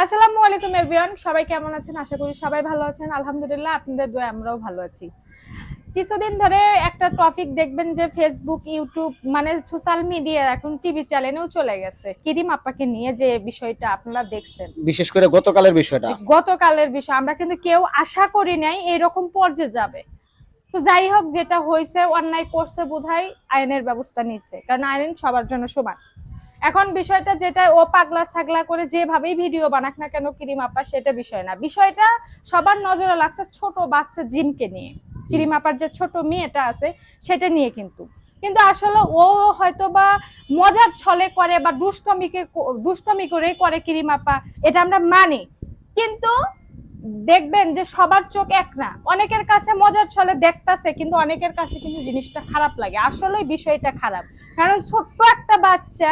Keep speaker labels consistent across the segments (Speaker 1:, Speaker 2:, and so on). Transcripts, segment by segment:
Speaker 1: আসসালামু আলাইকুম এভরিওয়ান, সবাই কেমন আছেন? আশা করি সবাই ভালো আছেন। আলহামদুলিল্লাহ, আপনাদের দোয়ায় আমরাও ভালো আছি। কিছুদিন ধরে একটা টপিক দেখবেন যে ফেসবুক, ইউটিউব মানে সোশ্যাল মিডিয়া, এখন টিভি চ্যানেলেও চলে গেছে কিরিম আপাকে নিয়ে যে বিষয়টা আপনারা দেখছেন।
Speaker 2: বিশেষ করে গতকালের বিষয়টা,
Speaker 1: গতকালের বিষয় আমরা কিন্তু কেউ আশা করি নাই এরকম পর্যায়ে যাবে। তো যাই হোক, যেটা হয়েছে অন্যায় করছে বোধহয়, আইনের ব্যবস্থা নিচ্ছে, কারণ আইন সবার জন্য সমান। এখন বিষয়টা যেটা, ও পাগলা ছাগলা করে যেভাবেই ভিডিও বানাক না কেন কিরিম আপা, সেটা বিষয় না। বিষয়টা সবার নজরে লাগছে ছোট বাচ্চা জিনকে নিয়ে। কিরিম আপার যে ছোট মেয়েটা আছে সেটা নিয়ে, কিন্তু কিন্তু আসলে ও হয়তো বা মজার ছলে করে বা দুষ্টমি করে করে কিরিম আপা, এটা আমরা মানি। কিন্তু দেখবেন যে সবার চোখ এক না, অনেকের কাছে মজার ছলে দেখতাছে, কিন্তু অনেকের কাছে কিন্তু জিনিসটা খারাপ লাগে। আসলে বিষয়টা খারাপ, কারণ ছোট্ট একটা বাচ্চা,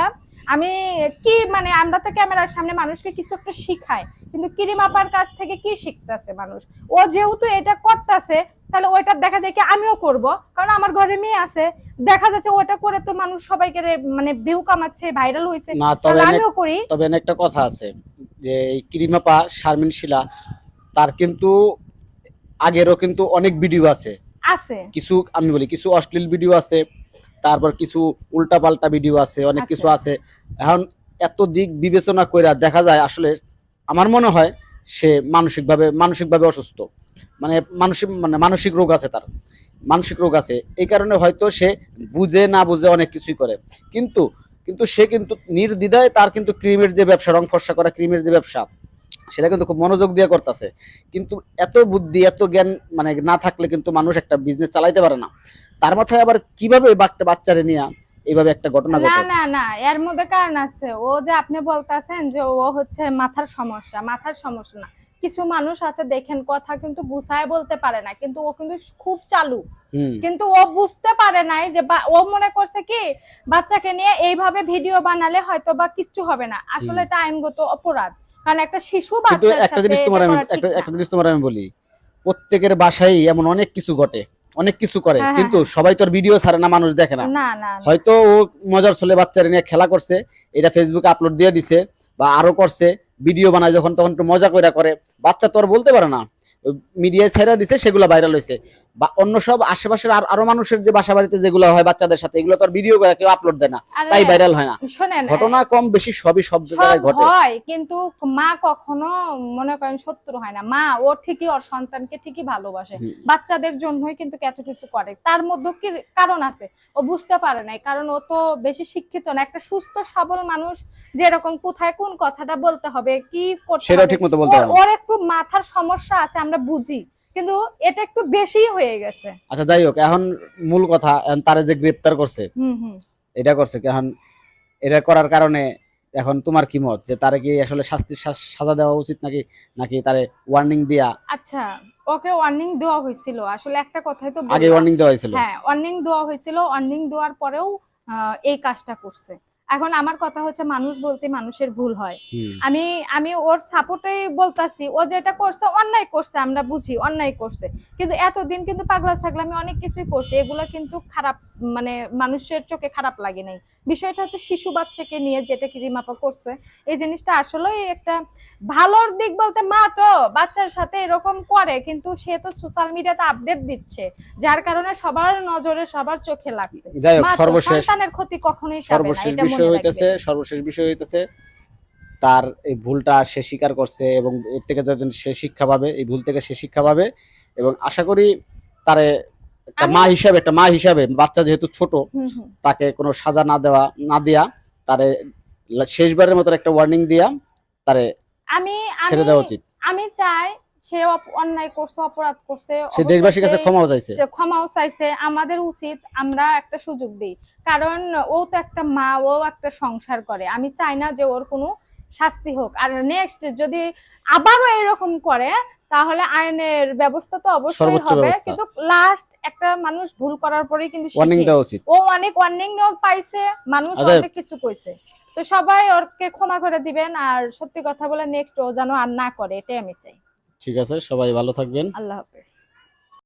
Speaker 1: আমি কি মানে আমরা তো ক্যামেরার সামনে মানুষকে কিছু একটা শিখায়, কিন্তু কিরিম আপার কাছ থেকে কি শিখতেছে মানুষ? ও যেহেতু এটা করতেছে, তাহলে ওইটা দেখা দেখে আমিও করব, কারণ আমার ঘরে মেয়ে আছে। দেখা যাচ্ছে ওটা করে তো মানুষ সবাইকে মানে ভিউ কামাচ্ছে, ভাইরাল হয়েছে,
Speaker 2: না
Speaker 1: তাহলে আমিও করি।
Speaker 2: তবে একটা কথা আছে যে এই ক্রিমাপা শারমিন শিলা তার কিন্তু আগেরও কিন্তু অনেক ভিডিও আছে।
Speaker 1: আছে
Speaker 2: কিছু আমি বলি কিছু অশ্লীল ভিডিও আছে, তারপর কিছু উল্টাপাল্টা ভিডিও আছে, অনেক কিছু আছে। এখন এত দিক বিবেচনা কইরা দেখা যায় আসলে আমার মনে হয় সে মানসিকভাবে অসুস্থ, মানসিক রোগ আছে, তার মানসিক রোগ আছে। এই কারণে হয়তো সে বুঝে না বুঝে অনেক কিছুই করে। কিন্তু কিন্তু সে কিন্তু নির্দ্বিধায় তার কিন্তু ক্রিমের যে ব্যবসা, রং ফর্সা করা ক্রিমের যে ব্যবসা, সেটা কিন্তু খুব মনোযোগ দিয়ে করতেছে। কিন্তু এত বুদ্ধি এত জ্ঞান মানে না থাকলে কিন্তু মানুষ একটা বিজনেস চালাইতে পারে না। তার মাথায় আবার কিভাবে বাচ্চারে নিয়ে এইভাবে একটা ঘটনা
Speaker 1: না
Speaker 2: ঘটে।
Speaker 1: না না, এর মধ্যে কারণ আছে। ও যে আপনি বলতেছেন যে ও হচ্ছে মাথার সমস্যা, মাথার সমস্যা না। কিছু মানুষ আছে দেখেন, কথা কিন্তু গুছায় বলতে পারে না, কিন্তু ও কিন্তু খুব চালু। কিন্তু ও বুঝতে পারে নাই যে ও মনে করছে কি বাচ্চাকে নিয়ে এইভাবে ভিডিও বানালে হয়তো বা কিছু হবে না। আসলে এটা আইনগত অপরাধ, কারণ একটা শিশু
Speaker 2: কিন্তু
Speaker 1: বাচ্চার
Speaker 2: একটা
Speaker 1: সাথে
Speaker 2: জিনিস তোমার
Speaker 1: এটা
Speaker 2: আমি
Speaker 1: করা ঠিক না।
Speaker 2: একটা জিনিস তোমার আমি বলি, প্রত্যেকের বাসায় এমন অনেক কিছু ঘটে, অনেক কিছু করে,
Speaker 1: হ্যাঁ হ্যাঁ
Speaker 2: কিন্তু
Speaker 1: হ্যাঁ,
Speaker 2: সবাই তো আর ভিডিও ছাড়ে না, মানুষ দেখে না।
Speaker 1: না না না,
Speaker 2: হয়তো ও মজার ছলে বাচ্চারা নিয়ে খেলা করছে, এটা ফেসবুকে আপলোড দিয়ে দিছে, বা আরো করছে, ভিডিও বানায় যখন তখন একটু মজা করে বাচ্চা তো আর বলতে পারে না, মিডিয়ায় ছেড়ে দিছে, সেগুলো ভাইরাল হয়েছে। বা অন্য সব আশেপাশের আরো মানুষের যে বাসা বাড়িতে যেগুলো হয় বাচ্চাদের সাথে, এগুলো তো আর ভিডিও করে কেউ আপলোড দেয় না,
Speaker 1: আরে
Speaker 2: তাই ভাইরাল হয় না।
Speaker 1: শোনেন,
Speaker 2: ঘটনা কম বেশি সবই সব
Speaker 1: সব
Speaker 2: জায়গায় ঘটে।
Speaker 1: হয়, কিন্তু মা কখনো মনে করেন শত্রু হয় না। মা ও ঠিকই ওর সন্তানকে ঠিকই ভালোবাসে, বাচ্চাদের জন্যই কিন্তু এত কিছু করে। তার মধ্যে কি কারণ আছে, ও বুঝতে পারে নাই, কারণ ও তো বেশি শিক্ষিত না। একটা সুস্থ সবল মানুষ যেরকম কোথায় কোন কথাটা বলতে হবে, কি করতে
Speaker 2: সেটাও
Speaker 1: হবে,
Speaker 2: ঠিক মতো বলতে পারে না।
Speaker 1: ওর একটু মাথার সমস্যা আছে, আমরা বুঝি, কিন্তু এটা একটু বেশি হয়ে গেছে।
Speaker 2: আচ্ছা যাই হোক, এখন মূল কথা, এখন তারে যে গ্রেপ্তার করছে,
Speaker 1: হুম হুম।
Speaker 2: এটা করছে কি এখন, এটা করার কারণে এখন তোমার কি মত, যে তারে কি আসলে শাস্তির সাজা দেওয়া উচিত, নাকি নাকি তারে ওয়ার্নিং দিয়া?
Speaker 1: আচ্ছা, ওকে ওয়ার্নিং দেওয়া হয়েছিল, আসলে একটা কথাই তো
Speaker 2: আগে
Speaker 1: বললাম।
Speaker 2: ওয়ার্নিং দেওয়া হয়েছিল?
Speaker 1: হ্যাঁ, ওয়ার্নিং দেওয়া হয়েছিল, ওয়ার্নিং দেওয়ার পরেও এই কাজটা করছে। এখন আমার কথা হচ্ছে, মানুষ বলতে মানুষের ভুল হয়। আমি আমি ওর সাপোর্টে বলতাছি, ও যেটা করছে অন্যায় করছে, আমরা বুঝি অন্যায় করছে, কিন্তু এতদিন কিন্তু পাগলা ছাগলামি অনেক কিছুই করছে, এগুলো কিন্তু খারাপ, মানে মানুষের চোখে খারাপ লাগে নাই। বিষয়টা হচ্ছে শিশু বাচ্চাকে নিয়ে যেটা কি রিমাপা করছে, এই জিনিসটা আসলেই একটা ভালোর দিক বলতে, মা তো বাচ্চার সাথে এরকম করে, কিন্তু সে তো সোশ্যাল মিডিয়াতে আপডেট দিচ্ছে, যার কারণে সবার নজরে সবার চোখে লাগছে।
Speaker 2: যাই হোক,
Speaker 1: মা তো সন্তানের ক্ষতি কখনোই চাবে না, এটা মনে রাখবে।
Speaker 2: সর্বশেষ বিষয় হইতেছে তার এই ভুলটা সে স্বীকার করছে, এবং এর থেকে যতদিন সে শিক্ষা পাবে, এই ভুল থেকে সে শিক্ষা পাবে, এবং আশা করি তারে একটা মা হিসাবে বাচ্চা যেহেতু ছোট, তাকে কোনো সাজা না দেয়া, তারে শেষবারের মতো একটা ওয়ার্নিং দিয়া তারে
Speaker 1: আমি
Speaker 2: ছেড়ে দেওয়া উচিত।
Speaker 1: আমি চাই সে অন্যায় করছে, অপরাধ করছে,
Speaker 2: সে দেশবাসীর কাছে ক্ষমাও চাইছে,
Speaker 1: ক্ষমাও চাইছে। আমাদের উচিত আমরা একটা সুযোগ দিই, কারণ ও তো একটা মা, ও একটা সংসার করে। আমি চাই না যে ওর কোনো শাস্তি হোক। আর নেক্সট যদি আবারও এরকম করে, তাহলে আইনের ব্যবস্থা তো অবশ্যই হবে, কিন্তু লাস্ট একটা মানুষ ভুল করার পরেই কিন্তু
Speaker 2: ওয়ার্নিং দেওয়া উচিত।
Speaker 1: ও অনেক ওয়ার্নিং পাইছে, মানুষ অনেক কিছু কইছে। তো সবাই ওরকে ক্ষমা করে দিবেন, আর সত্যি কথা বলে নেক্সট ও যেন আর না করে, এটাই আমি চাই।
Speaker 2: ঠিক আছে, সবাই ভালো থাকবেন।
Speaker 1: আল্লাহ হাফেজ।